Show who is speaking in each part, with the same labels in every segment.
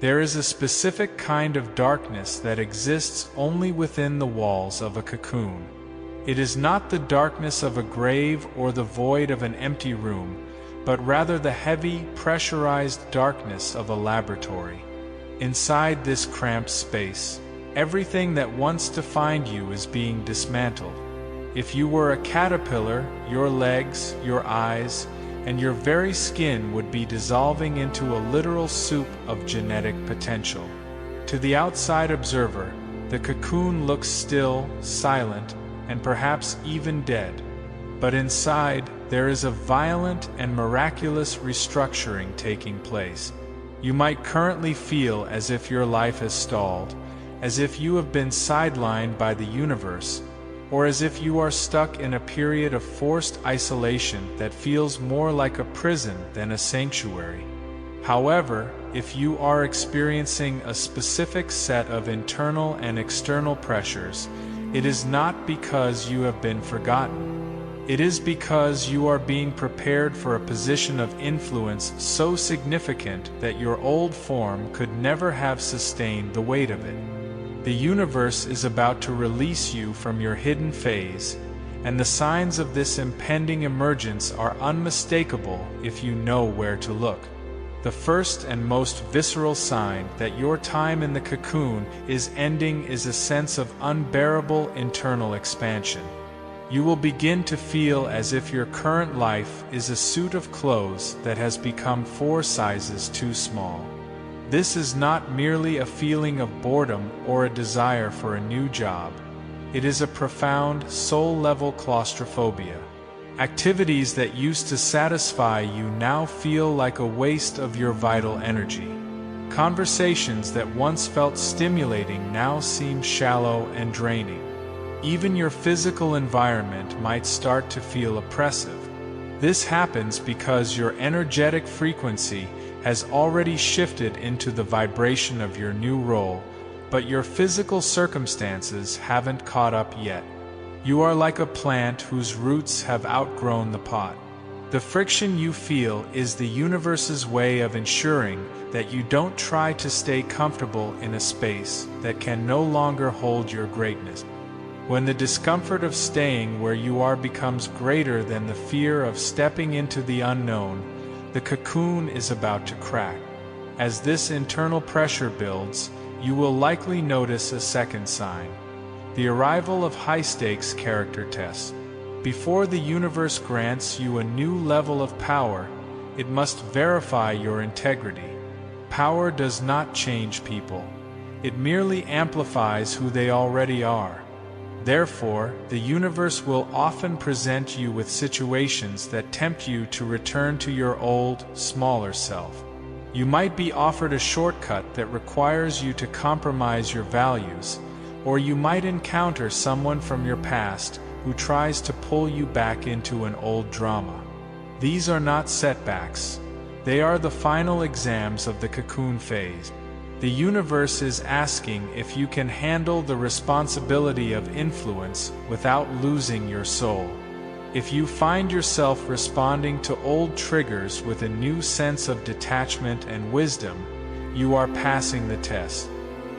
Speaker 1: There is a specific kind of darkness that exists only within the walls of a cocoon. It is not the darkness of a grave or the void of an empty room, but rather the heavy, pressurized darkness of a laboratory. Inside this cramped space, everything that once defined you is being dismantled. If you were a caterpillar, your legs, your eyes, and your very skin would be dissolving into a literal soup of genetic potential. To the outside observer, the cocoon looks still, silent, and perhaps even dead. But inside, there is a violent and miraculous restructuring taking place. You might currently feel as if your life has stalled, as if you have been sidelined by the universe, or as if you are stuck in a period of forced isolation that feels more like a prison than a sanctuary. However, if you are experiencing a specific set of internal and external pressures, it is not because you have been forgotten. It is because you are being prepared for a position of influence so significant that your old form could never have sustained the weight of it. The universe is about to release you from your hidden phase, and the signs of this impending emergence are unmistakable if you know where to look. The first and most visceral sign that your time in the cocoon is ending is a sense of unbearable internal expansion. You will begin to feel as if your current life is a suit of clothes that has become 4 sizes too small. This is not merely a feeling of boredom or a desire for a new job. It is a profound, soul-level claustrophobia. Activities that used to satisfy you now feel like a waste of your vital energy. Conversations that once felt stimulating now seem shallow and draining. Even your physical environment might start to feel oppressive. This happens because your energetic frequency has already shifted into the vibration of your new role, but your physical circumstances haven't caught up yet. You are like a plant whose roots have outgrown the pot. The friction you feel is the universe's way of ensuring that you don't try to stay comfortable in a space that can no longer hold your greatness. When the discomfort of staying where you are becomes greater than the fear of stepping into the unknown, the cocoon is about to crack. As this internal pressure builds, you will likely notice a second sign: the arrival of high-stakes character tests. Before the universe grants you a new level of power, it must verify your integrity. Power does not change people. It merely amplifies who they already are. Therefore, the universe will often present you with situations that tempt you to return to your old, smaller self. You might be offered a shortcut that requires you to compromise your values, or you might encounter someone from your past who tries to pull you back into an old drama. These are not setbacks. They are the final exams of the cocoon phase. The universe is asking if you can handle the responsibility of influence without losing your soul. If you find yourself responding to old triggers with a new sense of detachment and wisdom, you are passing the test.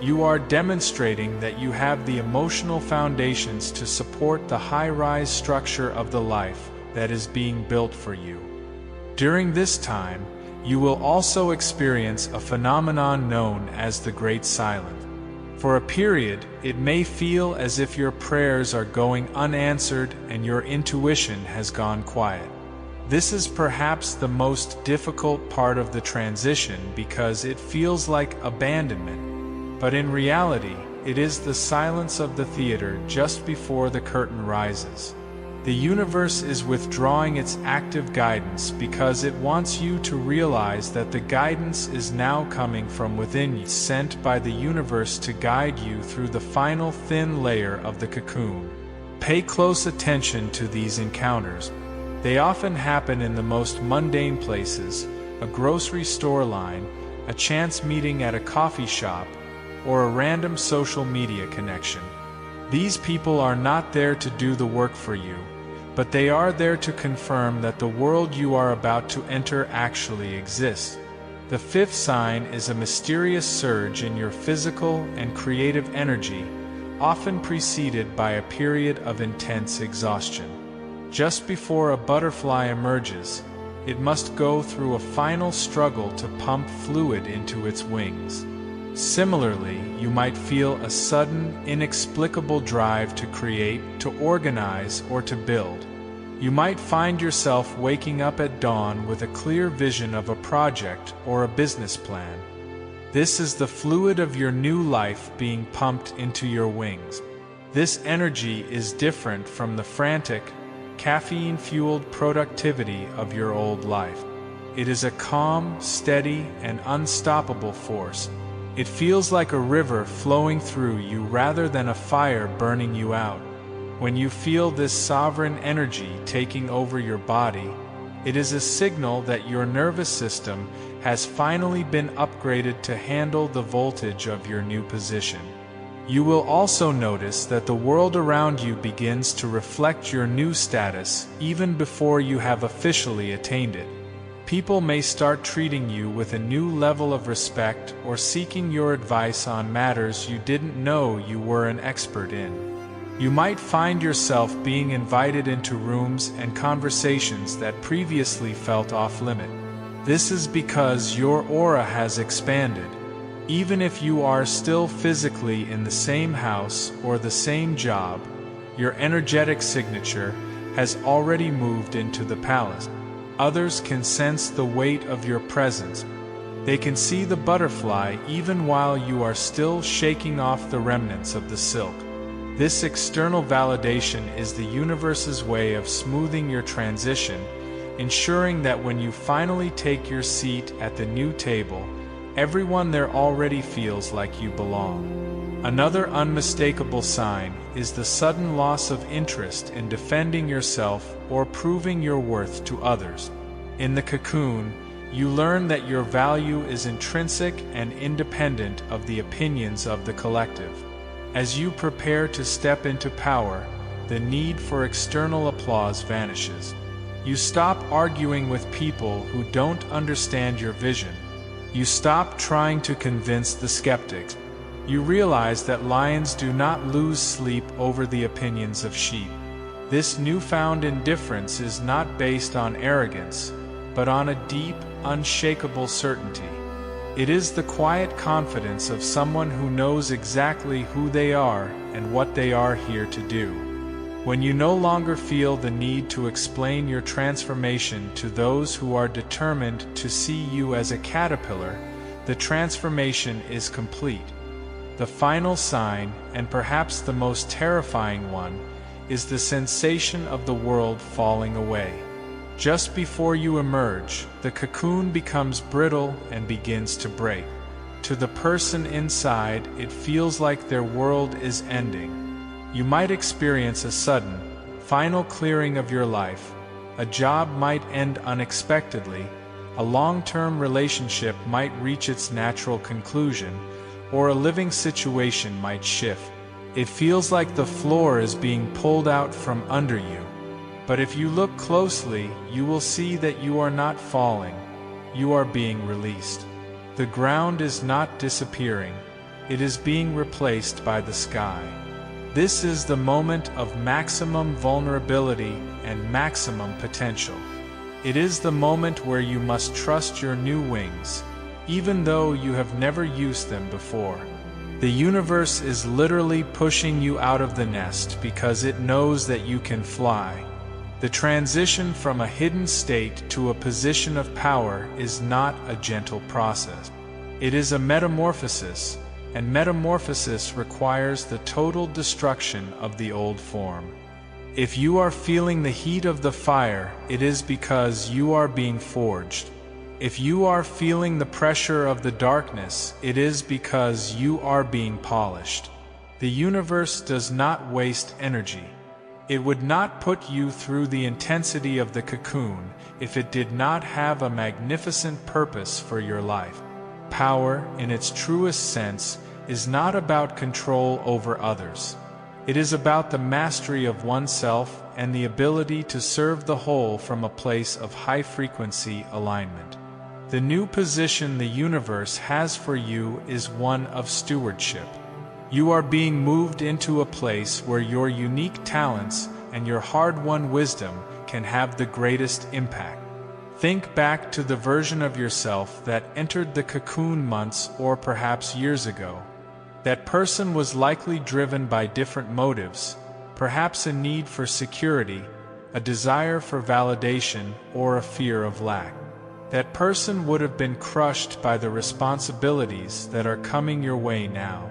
Speaker 1: You are demonstrating that you have the emotional foundations to support the high-rise structure of the life that is being built for you. During this time, you will also experience a phenomenon known as the Great Silence. For a period, it may feel as if your prayers are going unanswered and your intuition has gone quiet. This is perhaps the most difficult part of the transition because it feels like abandonment. But in reality, it is the silence of the theater just before the curtain rises. The universe is withdrawing its active guidance because it wants you to realize that the guidance is now coming from within you, sent by the universe to guide you through the final thin layer of the cocoon. Pay close attention to these encounters. They often happen in the most mundane places: a grocery store line, a chance meeting at a coffee shop, or a random social media connection. These people are not there to do the work for you, but they are there to confirm that the world you are about to enter actually exists. The fifth sign is a mysterious surge in your physical and creative energy, often preceded by a period of intense exhaustion. Just before a butterfly emerges, it must go through a final struggle to pump fluid into its wings. Similarly, you might feel a sudden, inexplicable drive to create, to organize, or to build. You might find yourself waking up at dawn with a clear vision of a project or a business plan. This is the fluid of your new life being pumped into your wings. This energy is different from the frantic, caffeine-fueled productivity of your old life. It is a calm, steady, and unstoppable force. It feels like a river flowing through you rather than a fire burning you out. When you feel this sovereign energy taking over your body, it is a signal that your nervous system has finally been upgraded to handle the voltage of your new position. You will also notice that the world around you begins to reflect your new status even before you have officially attained it. People may start treating you with a new level of respect or seeking your advice on matters you didn't know you were an expert in. You might find yourself being invited into rooms and conversations that previously felt off-limit. This is because your aura has expanded. Even if you are still physically in the same house or the same job, your energetic signature has already moved into the palace. Others can sense the weight of your presence. They can see the butterfly even while you are still shaking off the remnants of the silk. This external validation is the universe's way of smoothing your transition, ensuring that when you finally take your seat at the new table, everyone there already feels like you belong. Another unmistakable sign is the sudden loss of interest in defending yourself or proving your worth to others. In the cocoon, you learn that your value is intrinsic and independent of the opinions of the collective. As you prepare to step into power, the need for external applause vanishes. You stop arguing with people who don't understand your vision. You stop trying to convince the skeptics. You realize that lions do not lose sleep over the opinions of sheep. This newfound indifference is not based on arrogance, but on a deep, unshakable certainty. It is the quiet confidence of someone who knows exactly who they are and what they are here to do. When you no longer feel the need to explain your transformation to those who are determined to see you as a caterpillar, the transformation is complete. The final sign, and perhaps the most terrifying one, is the sensation of the world falling away. Just before you emerge, the cocoon becomes brittle and begins to break. To the person inside, it feels like their world is ending. You might experience a sudden, final clearing of your life. A job might end unexpectedly, a long-term relationship might reach its natural conclusion, or a living situation might shift. It feels like the floor is being pulled out from under you. But if you look closely, you will see that you are not falling. You are being released. The ground is not disappearing. It is being replaced by the sky. This is the moment of maximum vulnerability and maximum potential. It is the moment where you must trust your new wings, even though you have never used them before. The universe is literally pushing you out of the nest because it knows that you can fly. The transition from a hidden state to a position of power is not a gentle process. It is a metamorphosis, and metamorphosis requires the total destruction of the old form. If you are feeling the heat of the fire, it is because you are being forged. If you are feeling the pressure of the darkness, it is because you are being polished. The universe does not waste energy. It would not put you through the intensity of the cocoon if it did not have a magnificent purpose for your life. Power, in its truest sense, is not about control over others. It is about the mastery of oneself and the ability to serve the whole from a place of high-frequency alignment. The new position the universe has for you is one of stewardship. You are being moved into a place where your unique talents and your hard-won wisdom can have the greatest impact. Think back to the version of yourself that entered the cocoon months or perhaps years ago. That person was likely driven by different motives, perhaps a need for security, a desire for validation, or a fear of lack. That person would have been crushed by the responsibilities that are coming your way now.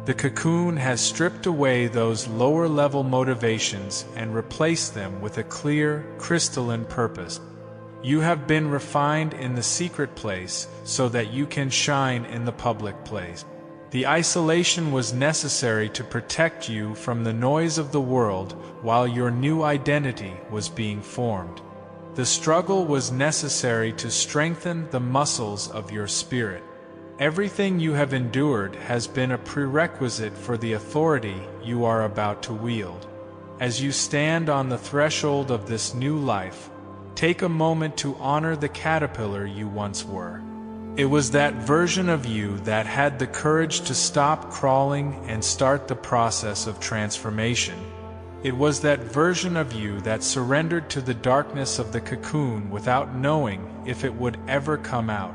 Speaker 1: The cocoon has stripped away those lower-level motivations and replaced them with a clear, crystalline purpose. You have been refined in the secret place so that you can shine in the public place. The isolation was necessary to protect you from the noise of the world while your new identity was being formed. The struggle was necessary to strengthen the muscles of your spirit. Everything you have endured has been a prerequisite for the authority you are about to wield. As you stand on the threshold of this new life, take a moment to honor the caterpillar you once were. It was that version of you that had the courage to stop crawling and start the process of transformation. It was that version of you that surrendered to the darkness of the cocoon without knowing if it would ever come out.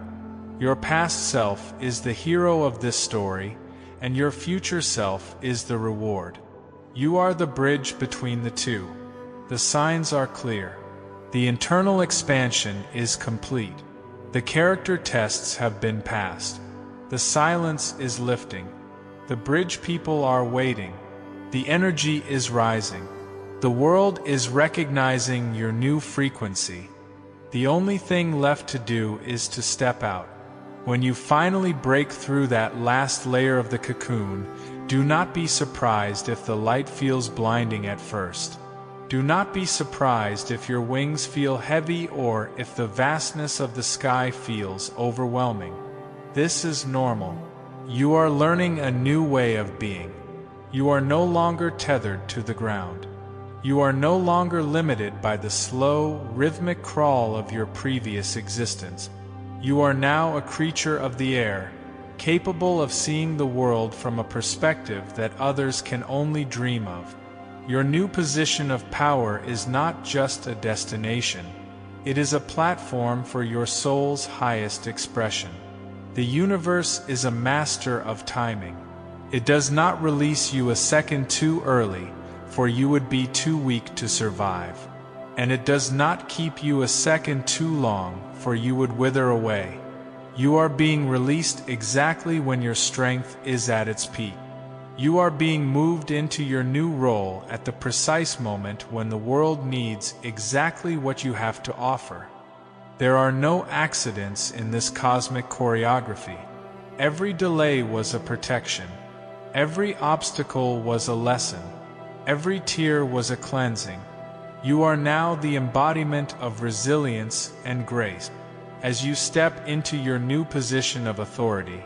Speaker 1: Your past self is the hero of this story, and your future self is the reward. You are the bridge between the two. The signs are clear. The internal expansion is complete. The character tests have been passed. The silence is lifting. The bridge people are waiting. The energy is rising. The world is recognizing your new frequency. The only thing left to do is to step out. When you finally break through that last layer of the cocoon, do not be surprised if the light feels blinding at first. Do not be surprised if your wings feel heavy or if the vastness of the sky feels overwhelming. This is normal. You are learning a new way of being. You are no longer tethered to the ground. You are no longer limited by the slow, rhythmic crawl of your previous existence. You are now a creature of the air, capable of seeing the world from a perspective that others can only dream of. Your new position of power is not just a destination. It is a platform for your soul's highest expression. The universe is a master of timing. It does not release you a second too early, for you would be too weak to survive. And it does not keep you a second too long, for you would wither away. You are being released exactly when your strength is at its peak. You are being moved into your new role at the precise moment when the world needs exactly what you have to offer. There are no accidents in this cosmic choreography. Every delay was a protection. Every obstacle was a lesson. Every tear was a cleansing. You are now the embodiment of resilience and grace. As you step into your new position of authority,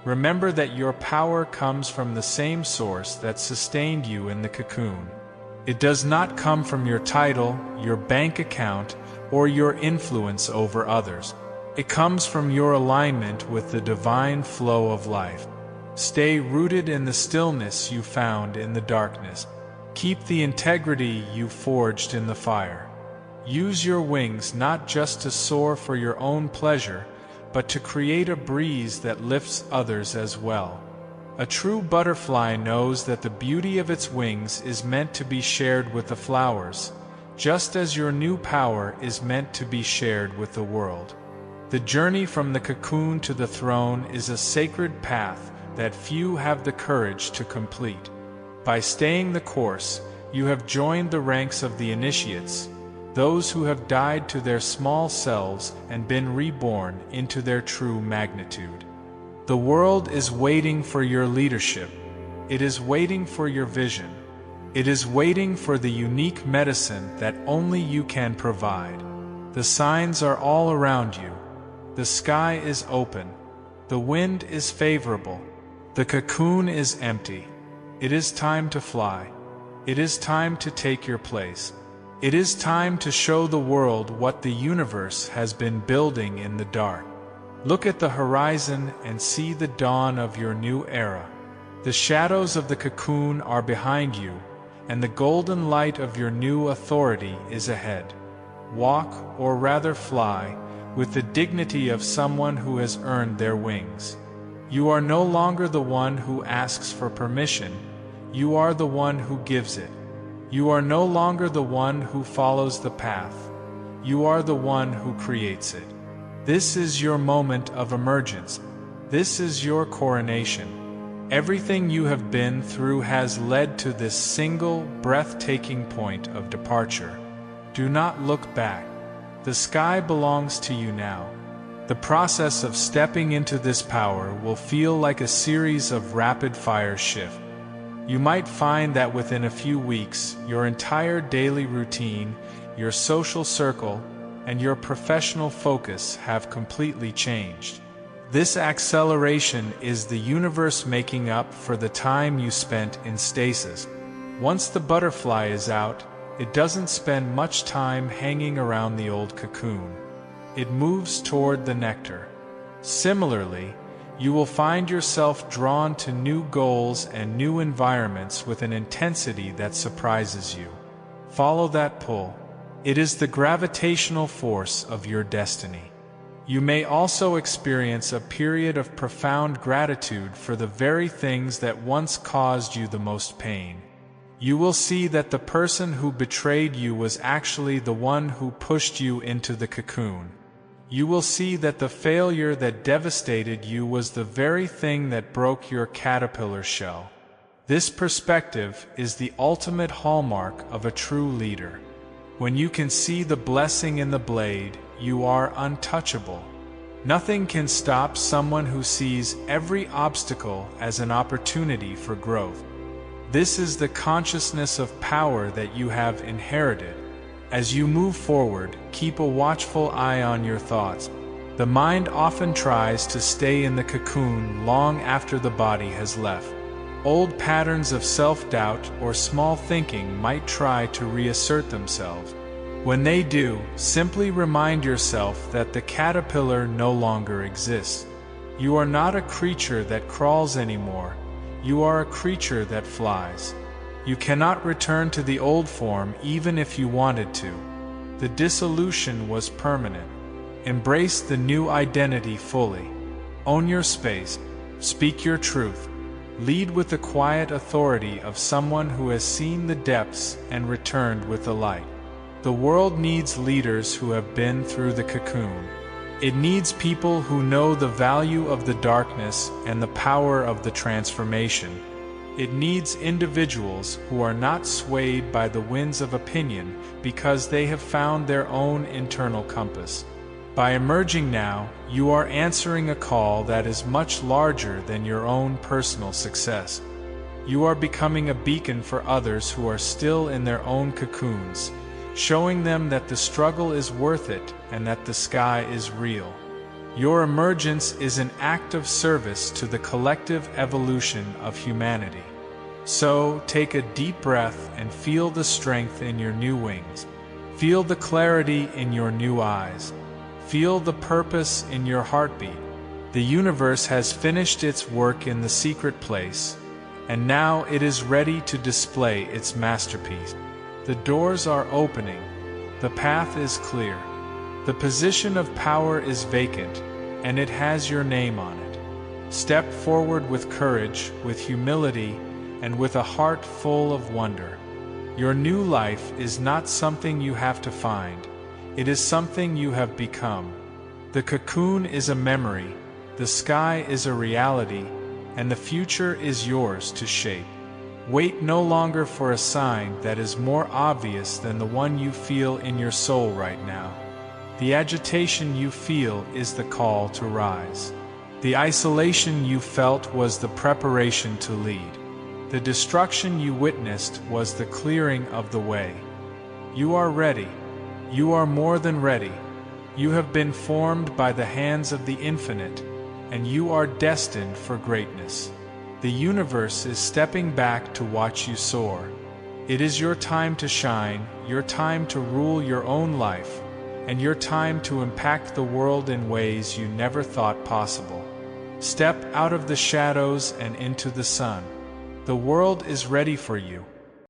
Speaker 1: remember that your power comes from the same source that sustained you in the cocoon. It does not come from your title, your bank account, or your influence over others. It comes from your alignment with the divine flow of life. Stay rooted in the stillness you found in the darkness. Keep the integrity you forged in the fire. Use your wings not just to soar for your own pleasure, but to create a breeze that lifts others as well. A true butterfly knows that the beauty of its wings is meant to be shared with the flowers, just as your new power is meant to be shared with the world. The journey from the cocoon to the throne is a sacred path that few have the courage to complete. By staying the course, you have joined the ranks of the initiates, those who have died to their small selves and been reborn into their true magnitude. The world is waiting for your leadership. It is waiting for your vision. It is waiting for the unique medicine that only you can provide. The signs are all around you. The sky is open. The wind is favorable. The cocoon is empty. It is time to fly. It is time to take your place. It is time to show the world what the universe has been building in the dark. Look at the horizon and see the dawn of your new era. The shadows of the cocoon are behind you, and the golden light of your new authority is ahead. Walk, or rather fly, with the dignity of someone who has earned their wings. You are no longer the one who asks for permission, you are the one who gives it. You are no longer the one who follows the path, you are the one who creates it. This is your moment of emergence. This is your coronation. Everything you have been through has led to this single, breathtaking point of departure. Do not look back. The sky belongs to you now. The process of stepping into this power will feel like a series of rapid-fire shifts. You might find that within a few weeks, your entire daily routine, your social circle, and your professional focus have completely changed. This acceleration is the universe making up for the time you spent in stasis. Once the butterfly is out, it doesn't spend much time hanging around the old cocoon. It moves toward the nectar. Similarly, you will find yourself drawn to new goals and new environments with an intensity that surprises you. Follow that pull. It is the gravitational force of your destiny. You may also experience a period of profound gratitude for the very things that once caused you the most pain. You will see that the person who betrayed you was actually the one who pushed you into the cocoon. You will see that the failure that devastated you was the very thing that broke your caterpillar shell. This perspective is the ultimate hallmark of a true leader. When you can see the blessing in the blade, you are untouchable. Nothing can stop someone who sees every obstacle as an opportunity for growth. This is the consciousness of power that you have inherited. As you move forward, keep a watchful eye on your thoughts. The mind often tries to stay in the cocoon long after the body has left. Old patterns of self-doubt or small thinking might try to reassert themselves. When they do, simply remind yourself that the caterpillar no longer exists. You are not a creature that crawls anymore. You are a creature that flies. You cannot return to the old form even if you wanted to. The dissolution was permanent. Embrace the new identity fully. Own your space. Speak your truth. Lead with the quiet authority of someone who has seen the depths and returned with the light. The world needs leaders who have been through the cocoon. It needs people who know the value of the darkness and the power of the transformation. It needs individuals who are not swayed by the winds of opinion because they have found their own internal compass. By emerging now, you are answering a call that is much larger than your own personal success. You are becoming a beacon for others who are still in their own cocoons, showing them that the struggle is worth it and that the sky is real. Your emergence is an act of service to the collective evolution of humanity. So, take a deep breath and feel the strength in your new wings. Feel the clarity in your new eyes. Feel the purpose in your heartbeat. The universe has finished its work in the secret place, and now it is ready to display its masterpiece. The doors are opening. The path is clear. The position of power is vacant, and it has your name on it. Step forward with courage, with humility, and with a heart full of wonder. Your new life is not something you have to find. It is something you have become. The cocoon is a memory, the sky is a reality, and the future is yours to shape. Wait no longer for a sign that is more obvious than the one you feel in your soul right now. The agitation you feel is the call to rise. The isolation you felt was the preparation to lead. The destruction you witnessed was the clearing of the way. You are ready. You are more than ready. You have been formed by the hands of the infinite, and you are destined for greatness. The universe is stepping back to watch you soar. It is your time to shine, your time to rule your own life, and your time to impact the world in ways you never thought possible. Step out of the shadows and into the sun. The world is ready for you.